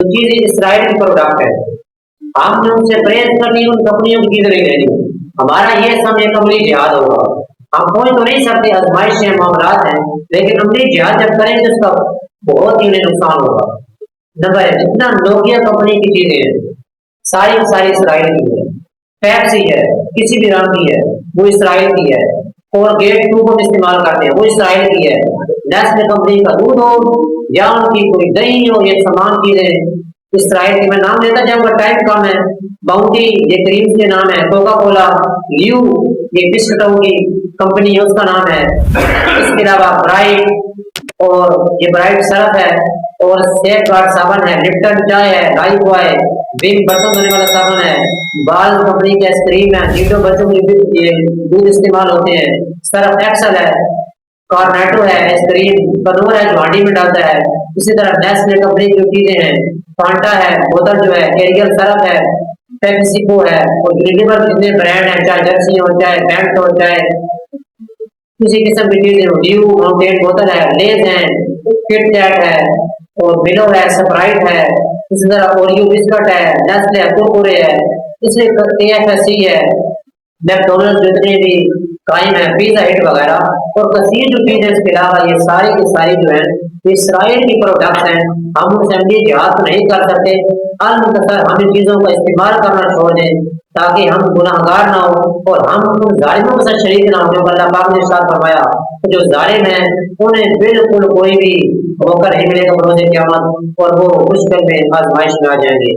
चीजें इसराइल की प्रोडक्ट है, हमने उनसे परहेज करनी, उन कंपनियों की चीज नहीं लेनी। हमारा ये समय अमली जिहाद होगा। हम कोई तो नहीं सकते, आजमाइश मामला हैं, लेकिन अमली जिहाद जब करेंगे तो उसका बहुत ही उन्हें नुकसान होगा। नंबर जितना नोकिया कंपनी की चीजें हैं सारी इसराइल की है। पेप्सी है किसी भी रंग की है वो इसराइल की है। और गेट टू को इस्तेमाल करते हैं वो इसराइल की है। नेस्ले कंपनी का दूध हो या उनकी कोई दही हो, ये तमाम चीजें इसराइल की। मैं नाम लेता जाऊंगा, टाइम कम है। बाउंटी ये क्रीम के नाम है, कोका कोला, ल्यू ये बिस्कुटों की कंपनी है उसका नाम है। इसके अलावा ब्राइट और ये ब्राइट सरफ है, और सेफ गार्ड साबन है, लिप्टन चाय है, लाइफ बॉय, विम बर्तन धोने वाला साबन है, बाल कंपनी के आइसक्रीम है, जीटो बच्चों के ये दूध इस्तेमाल होते हैं, सर्फ एक्सल है, कॉर्नेटो है, आइसक्रीम कनोर है जो हांडी में डालता है। इसी तरह नेस्ले कंपनी की जो चीजें हैं, फांटा है बोतल जो है, एरियल सरफ है, पेप्सिको है, और यूनिवर्सल जितने ब्रांड हैं, चाहे जर्सी हो चाहे पैंट हो चाहे किसी किस्म की चीजें हो, ड्यू माउंटेन बोतल है, लेज है, किट कैट है, और मिलो है, स्प्राइट है, इसी तरह ओरियो बिस्कुट है, नेस्ले है, कुरकुरे है, इसलिए KFC है, मैकडोनल्ड जितने भी क्राइम है, पिज्जा हिट वगैरह और कसीर जो चीजें इसके अलावा ये सारी की सारी जो है इसराइल की प्रोडक्ट्स हैं। हम उनसे अमली जिहाद तो नहीं कर सकते, अलमुख्तसर हम इन चीजों का इस्तेमाल करना छोड़ दें ताकि हम गुनाहगार ना हो और हम उन जालिमों के साथ शरीक ना हो जो अल्लाह पाक ने इरशाद फरमाया कि जो जालिम है उन्हें बिल्कुल कोई भी मौका नहीं मिलेगा बरोज़ क़यामत, और वो मुश्किल में आजमाइश में आ जाएंगे।